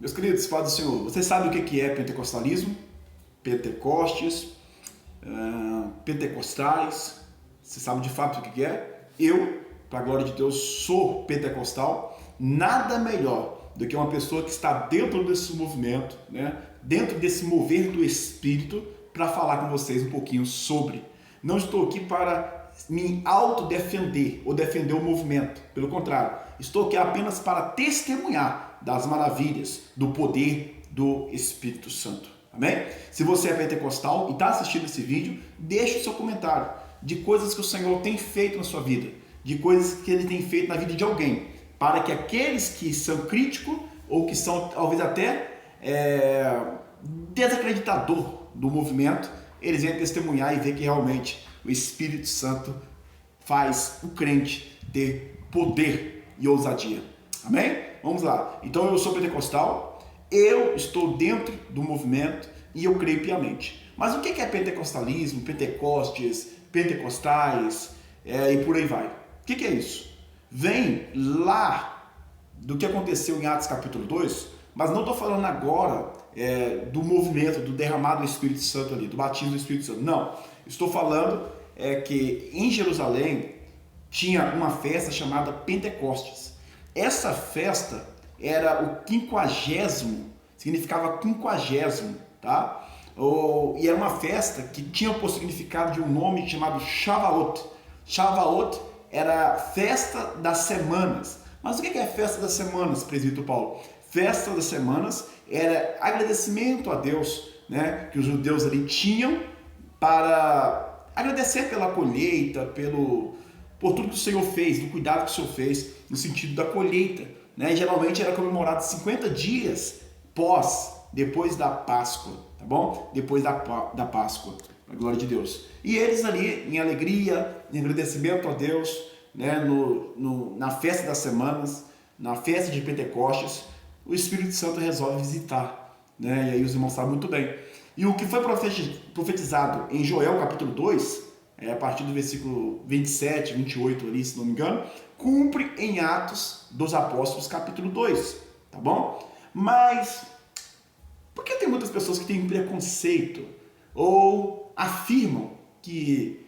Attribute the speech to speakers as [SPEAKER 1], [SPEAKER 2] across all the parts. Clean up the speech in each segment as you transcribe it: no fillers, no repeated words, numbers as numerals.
[SPEAKER 1] Meus queridos, Pai do Senhor, vocês sabem o que é pentecostalismo? Pentecostes, pentecostais, você sabe de fato o que é? Eu, para a glória de Deus, sou pentecostal. Nada melhor do que uma pessoa que está dentro desse movimento, né? Dentro desse mover do Espírito, para falar com vocês um pouquinho sobre. Não estou aqui para me autodefender ou defender o movimento, pelo contrário, estou aqui apenas para testemunhar das maravilhas, do poder do Espírito Santo. Amém? Se você é pentecostal e está assistindo esse vídeo, deixe o seu comentário de coisas que o Senhor tem feito na sua vida, de coisas que Ele tem feito na vida de alguém, para que aqueles que são críticos ou que são talvez até desacreditador do movimento, eles venham testemunhar e ver que realmente o Espírito Santo faz o crente ter poder e ousadia. Amém? Vamos lá. Então eu sou pentecostal, eu estou dentro do movimento e eu creio piamente. Mas o que é pentecostalismo, pentecostes, pentecostais e por aí vai? O que é isso? Vem lá do que aconteceu em Atos capítulo 2, mas não estou falando agora do movimento, do derramado do Espírito Santo ali, do batismo do Espírito Santo. Não. Estou falando que em Jerusalém tinha uma festa chamada Pentecostes. Essa festa era o 50º, significava 50º, tá? E era uma festa que tinha por significado de um nome chamado Shavuot. Shavuot era festa das semanas. Mas o que é festa das semanas, presbítero Paulo? Festa das semanas era agradecimento a Deus, né, que os judeus ali tinham para agradecer pela colheita, por tudo que o Senhor fez, do cuidado que o Senhor fez, no sentido da colheita. Né? Geralmente era comemorado 50 dias depois da Páscoa, tá bom? Depois da Páscoa, a glória de Deus. E eles ali, em alegria, em agradecimento a Deus, né? Na festa das semanas, na festa de Pentecostes, o Espírito Santo resolve visitar. Né? E aí os irmãos sabem muito bem. E o que foi profetizado em Joel capítulo 2, a partir do versículo 27, 28 ali, se não me engano, cumpre em Atos dos Apóstolos capítulo 2, tá bom? Mas por que tem muitas pessoas que têm preconceito ou afirmam que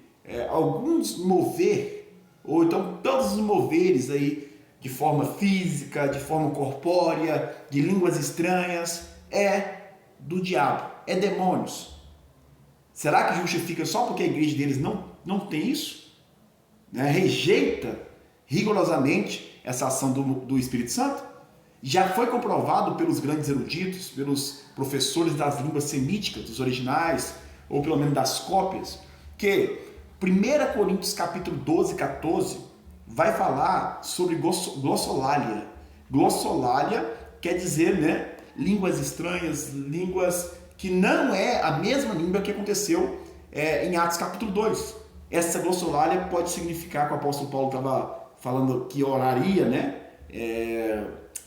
[SPEAKER 1] alguns mover, ou então todos os moveres aí, de forma física, de forma corpórea, de línguas estranhas, é do diabo, é demônios? Será que justifica só porque a igreja deles não tem isso? Né? Rejeita rigorosamente essa ação do Espírito Santo? Já foi comprovado pelos grandes eruditos, pelos professores das línguas semíticas, dos originais, ou pelo menos das cópias, que 1 Coríntios capítulo 12, 14 vai falar sobre glossolalia. Glossolalia quer dizer, né, línguas estranhas, línguas que não é a mesma língua que aconteceu em Atos capítulo 2. Essa glossolalia pode significar, que o apóstolo Paulo estava falando que oraria, né,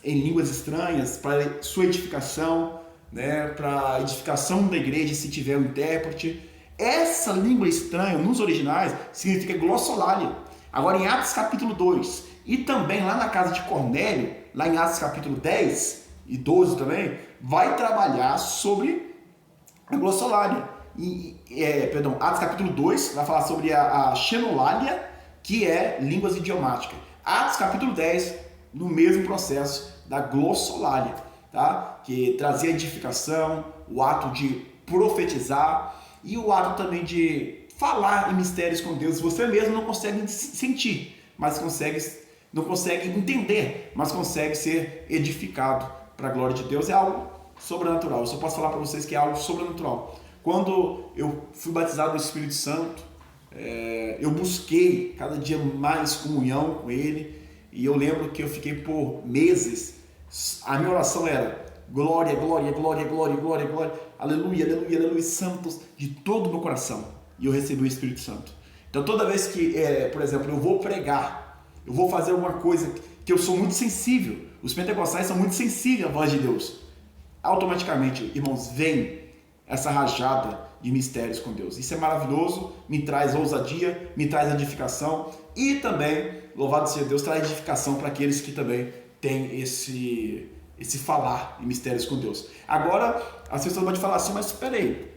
[SPEAKER 1] em línguas estranhas, para sua edificação, né, para a edificação da igreja, se tiver um intérprete. Essa língua estranha, nos originais, significa glossolalia. Agora, em Atos capítulo 2, e também lá na casa de Cornélio, lá em Atos capítulo 10 e 12 também, vai trabalhar sobre a glossolalia. Atos capítulo 2 vai falar sobre a xenolalia, que é línguas idiomáticas. Atos capítulo 10, no mesmo processo da glossolalia, tá? Que trazia edificação, o ato de profetizar e o ato também de falar em mistérios com Deus. Você mesmo não consegue sentir, mas não consegue entender, mas consegue ser edificado para a glória de Deus. É algo sobrenatural. Eu só posso falar para vocês que é algo sobrenatural. Quando eu fui batizado no Espírito Santo, eu busquei cada dia mais comunhão com Ele, e eu lembro que eu fiquei por meses, a minha oração era glória, glória, glória, glória, glória, glória, aleluia, aleluia, aleluia, santos, de todo o meu coração, e eu recebi o Espírito Santo. Então toda vez que, por exemplo, eu vou pregar, eu vou fazer alguma coisa que eu sou muito sensível, os pentecostais são muito sensíveis à voz de Deus, automaticamente, irmãos, vem essa rajada de mistérios com Deus. Isso é maravilhoso, me traz ousadia, me traz edificação e também, louvado seja Deus, traz edificação para aqueles que também têm esse falar em mistérios com Deus. Agora, as pessoas podem falar assim, mas espera aí,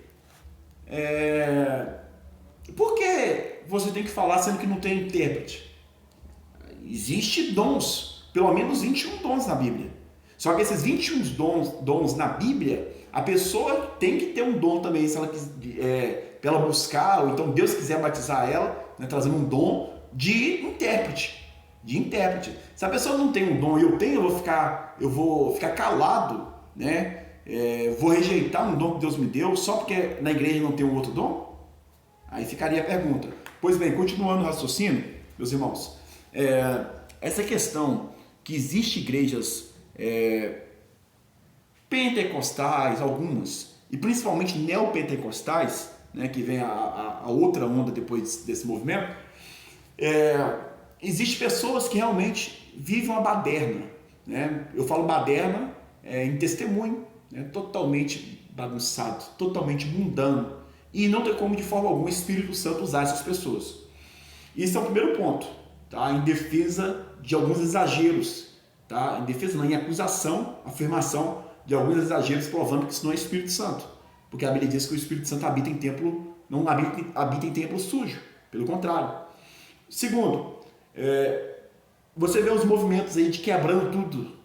[SPEAKER 1] por que você tem que falar sendo que não tem intérprete? Existem dons, pelo menos 21 dons na Bíblia. Só que esses 21 dons na Bíblia, a pessoa tem que ter um dom também, se ela pra ela buscar, ou então Deus quiser batizar ela, né, trazendo um dom de intérprete. Se a pessoa não tem um dom e eu tenho, eu vou ficar calado, né? Vou rejeitar um dom que Deus me deu só porque na igreja não tem um outro dom? Aí ficaria a pergunta. Pois bem, continuando o raciocínio, meus irmãos, essa questão que existe igrejas pentecostais, algumas, e principalmente neopentecostais, né, que vem a outra onda depois desse movimento, existem pessoas que realmente vivem uma baderna, né? Eu falo baderna em testemunho, né? Totalmente bagunçado, totalmente mundano, e não tem como de forma alguma o Espírito Santo usar essas pessoas. Isso é o primeiro ponto, tá? Em defesa de alguns exageros, tá? Em defesa não, em acusação, afirmação de alguns exageros, provando que isso não é Espírito Santo, porque a Bíblia diz que o Espírito Santo habita em templo, não habita em templo sujo, pelo contrário. Segundo, você vê os movimentos aí de quebrando tudo.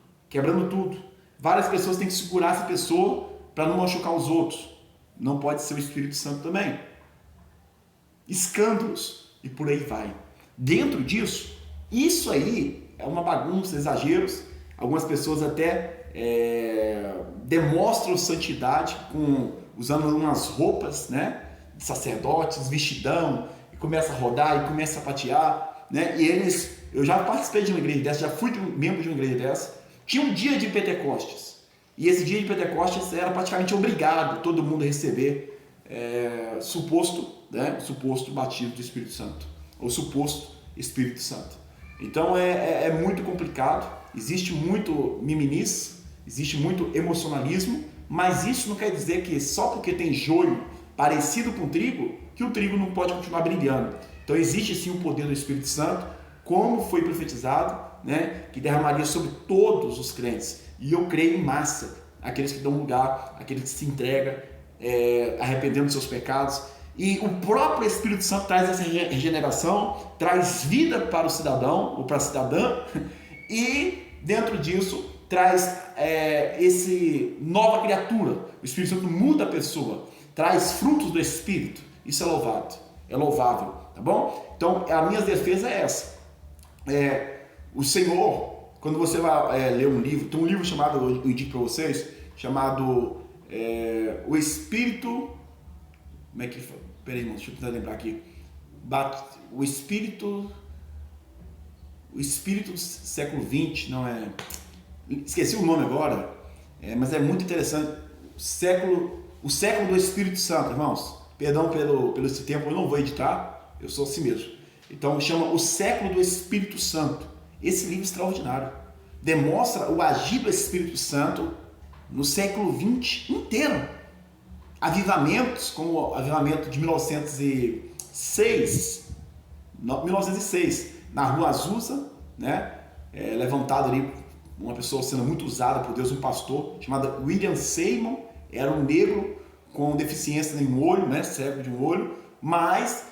[SPEAKER 1] Várias pessoas têm que segurar essa pessoa para não machucar os outros. Não pode ser o Espírito Santo também. Escândalos e por aí vai. Dentro disso, isso aí é uma bagunça, exageros. Algumas pessoas até demonstram santidade usando umas roupas, né, de sacerdotes, vestidão, e começa a rodar e começa a patear, né? E eu já participei de uma igreja dessa, já fui membro de uma igreja dessa. Tinha um dia de Pentecostes, e esse dia de Pentecostes era praticamente obrigado todo mundo a receber suposto batismo do Espírito Santo, ou suposto Espírito Santo. Então é muito complicado, existe muito mimimice, existe muito emocionalismo, mas isso não quer dizer que só porque tem joio parecido com trigo, que o trigo não pode continuar brilhando. Então existe sim o poder do Espírito Santo, como foi profetizado, né, que derramaria sobre todos os crentes. E eu creio em massa, aqueles que dão lugar, aqueles que se entregam, arrependendo dos seus pecados. E o próprio Espírito Santo traz essa regeneração, traz vida para o cidadão ou para a cidadã, e dentro disso traz esse nova criatura. O Espírito Santo muda a pessoa, traz frutos do Espírito. Isso é louvado, é louvável, tá bom? Então a minha defesa é essa. O Senhor, quando você vai ler um livro, tem um livro chamado, eu indico para vocês, chamado O Espírito, como é que foi? Peraí, irmão, deixa eu tentar lembrar aqui. O Espírito do século XX, não é? Esqueci o nome agora, mas é muito interessante. O século do Espírito Santo, irmãos. Perdão pelo esse tempo, eu não vou editar, eu sou assim mesmo. Então chama O Século do Espírito Santo. Esse livro é extraordinário. Demonstra o agir do Espírito Santo no século XX inteiro. Avivamentos, como o avivamento de 1906, na Rua Azusa, né? Levantado ali uma pessoa sendo muito usada por Deus, um pastor chamado William Seymour, era um negro com deficiência em um olho, né? Cego de um olho, mas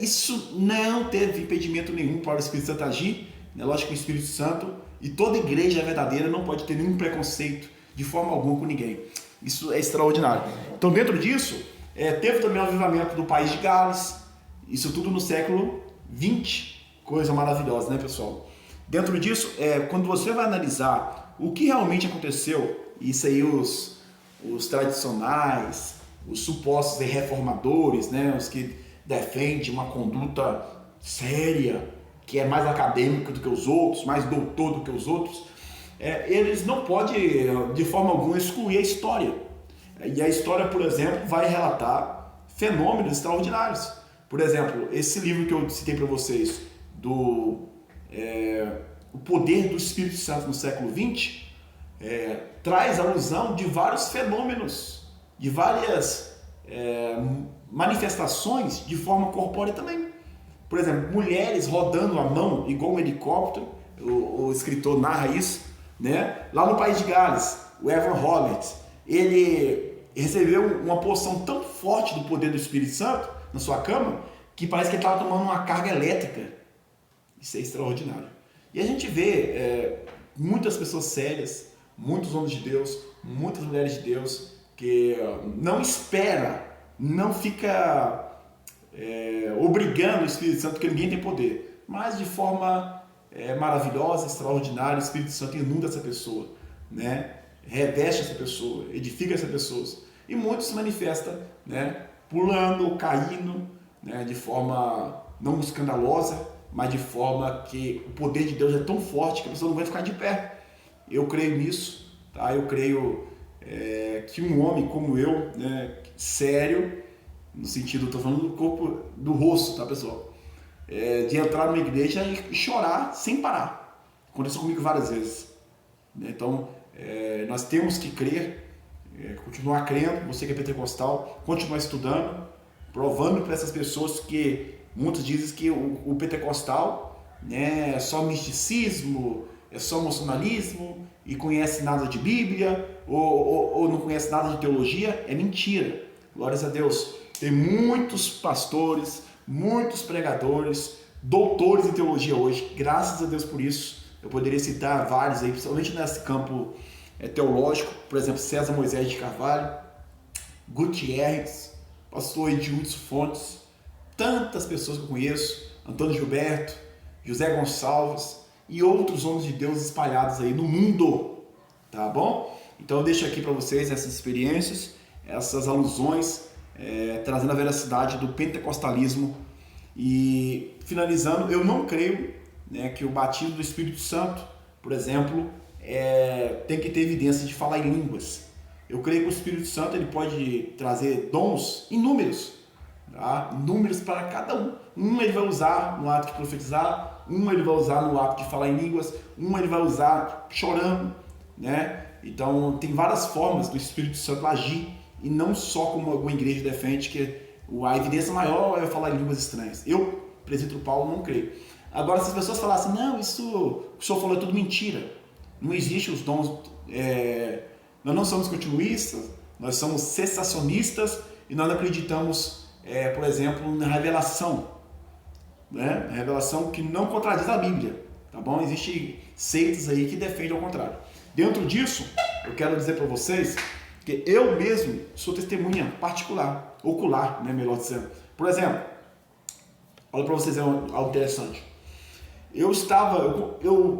[SPEAKER 1] isso não teve impedimento nenhum para o Espírito Santo agir, né? Lógico que o Espírito Santo e toda igreja verdadeira não pode ter nenhum preconceito de forma alguma com ninguém. Isso é extraordinário. Então, dentro disso, teve também o avivamento do país de Gales, isso tudo no século XX, coisa maravilhosa, né, pessoal? Dentro disso, quando você vai analisar o que realmente aconteceu, isso aí os tradicionais, os supostos reformadores, né, os que defendem uma conduta séria, que é mais acadêmica do que os outros, mais doutor do que os outros, eles não podem, de forma alguma, excluir a história. E a história, por exemplo, vai relatar fenômenos extraordinários. Por exemplo, esse livro que eu citei para vocês, O Poder do Espírito Santo no século XX, traz alusão de vários fenômenos, de várias manifestações de forma corpórea também. Por exemplo, mulheres rodando a mão igual um helicóptero, o escritor narra isso, né? Lá no País de Gales, o Evan Roberts, ele recebeu uma porção tão forte do poder do Espírito Santo na sua cama, que parece que ele estava tomando uma carga elétrica. Isso é extraordinário. E a gente vê muitas pessoas sérias, muitos homens de Deus, muitas mulheres de Deus, que não espera, não fica obrigando o Espírito Santo, porque ninguém tem poder, mas de forma maravilhosa, extraordinária, o Espírito Santo inunda essa pessoa, né? Reveste essa pessoa, edifica essa pessoa. E muitos se manifestam, né? Pulando, caindo, né? De forma não escandalosa, mas de forma que o poder de Deus é tão forte que a pessoa não vai ficar de pé. Eu creio nisso, tá? Eu creio que um homem como eu, né, sério, no sentido, estou falando do corpo, do rosto, tá, pessoal? De entrar numa igreja e chorar sem parar. Aconteceu comigo várias vezes, né? Então, nós temos que crer, continuar crendo, você que é pentecostal, continuar estudando, provando para essas pessoas que muitos dizem que o pentecostal, né, é só misticismo, é só emocionalismo e conhece nada de Bíblia ou não conhece nada de teologia. É mentira. Glórias a Deus. Tem muitos pastores, muitos pregadores, doutores em teologia hoje. Graças a Deus por isso. Eu poderia citar vários aí, principalmente nesse campo teológico. Por exemplo, César Moisés de Carvalho, Gutierrez, pastor Edilson Fontes, tantas pessoas que eu conheço, Antônio Gilberto, José Gonçalves e outros homens de Deus espalhados aí no mundo, tá bom? Então eu deixo aqui para vocês essas experiências, essas alusões, trazendo a veracidade do pentecostalismo. E finalizando, eu não creio, né, que o batismo do Espírito Santo, por exemplo, tem que ter evidência de falar em línguas. Eu creio que o Espírito Santo ele pode trazer dons inúmeros, tá? Números para cada um. Um ele vai usar no ato de profetizar, um ele vai usar no ato de falar em línguas, um ele vai usar chorando, né? Então tem várias formas do Espírito Santo agir, e não só como alguma igreja defende, que a evidência maior é falar em línguas estranhas. Eu, presbítero Paulo, não creio. Agora, se as pessoas falassem, não, isso que o senhor falou é tudo mentira, não existe os dons, nós não somos continuistas, nós somos cessacionistas e nós não acreditamos, por exemplo, na revelação, né? Revelação que não contradiz a Bíblia, tá bom? Existem seitas aí que defendem ao contrário. Dentro disso, eu quero dizer para vocês que eu mesmo sou testemunha particular, ocular, né, melhor dizendo. Por exemplo, olha para vocês algo interessante.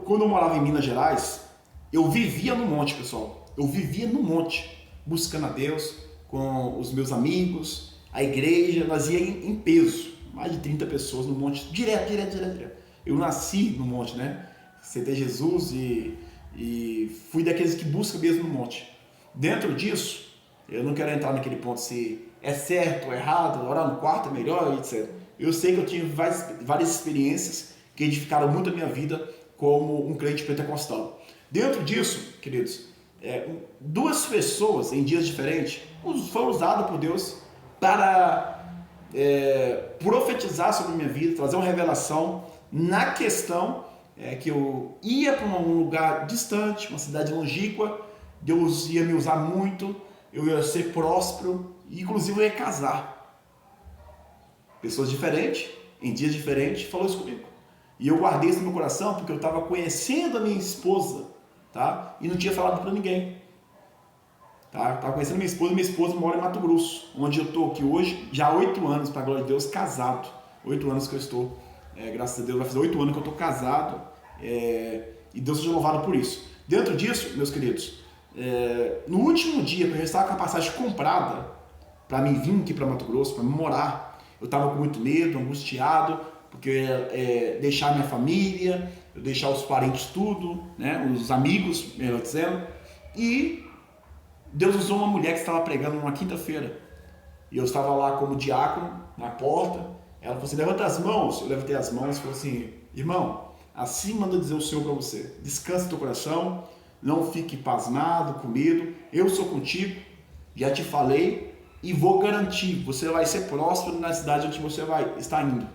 [SPEAKER 1] Quando eu morava em Minas Gerais, eu vivia no monte, pessoal. Eu vivia no monte, buscando a Deus, com os meus amigos, a igreja. Nós íamos em peso, mais de 30 pessoas no monte, direto. Eu nasci no monte, né? Aceitei Jesus e fui daqueles que buscam mesmo no monte. Dentro disso, eu não quero entrar naquele ponto se é certo ou errado, orar no quarto é melhor, etc. Eu sei que eu tive várias experiências que edificaram muito a minha vida como um crente pentecostal. Dentro disso, queridos, duas pessoas em dias diferentes foram usadas por Deus para profetizar sobre a minha vida, trazer uma revelação na questão que eu ia para um lugar distante, uma cidade longínqua. Deus ia me usar muito, eu ia ser próspero, e inclusive eu ia casar. Pessoas diferentes, em dias diferentes, falou isso comigo. E eu guardei isso no meu coração porque eu estava conhecendo a minha esposa, tá? E não tinha falado para ninguém. Tá? Estava conhecendo minha esposa mora em Mato Grosso, onde eu estou aqui hoje, já há 8 anos, para a glória de Deus, casado. 8 anos que eu estou, graças a Deus, vai fazer 8 anos que eu estou casado, e Deus seja louvado por isso. Dentro disso, meus queridos, no último dia, quando eu estava com a passagem comprada para mim vir aqui para Mato Grosso, para morar, eu estava com muito medo, angustiado, porque eu ia deixar minha família, eu deixar os parentes tudo, né, os amigos, melhor dizendo, e Deus usou uma mulher que estava pregando numa quinta-feira, e eu estava lá como diácono, na porta. Ela falou assim, levanta as mãos. Eu levantei as mãos e falei assim, irmão, assim manda dizer o Senhor para você, descansa teu coração, não fique pasmado, com medo, eu sou contigo, já te falei e vou garantir, você vai ser próspero na cidade onde você vai estar indo.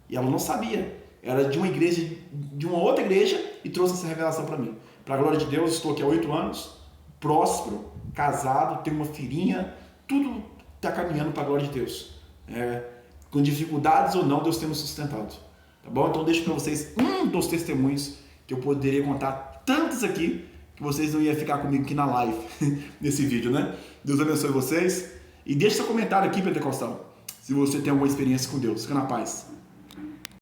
[SPEAKER 1] E ela não sabia, era de uma igreja, de uma outra igreja, e trouxe essa revelação para mim. Para a glória de Deus, estou aqui há 8 anos, próspero, casado, tenho uma filhinha, tudo está caminhando para a glória de Deus. Com dificuldades ou não, Deus tem nos sustentado. Tá bom? Então deixo para vocês um dos testemunhos que eu poderia contar tantos aqui que vocês não iam ficar comigo aqui na live, nesse vídeo, né? Deus abençoe vocês. E deixe seu comentário aqui, pentecostal, se você tem alguma experiência com Deus. Fica na paz.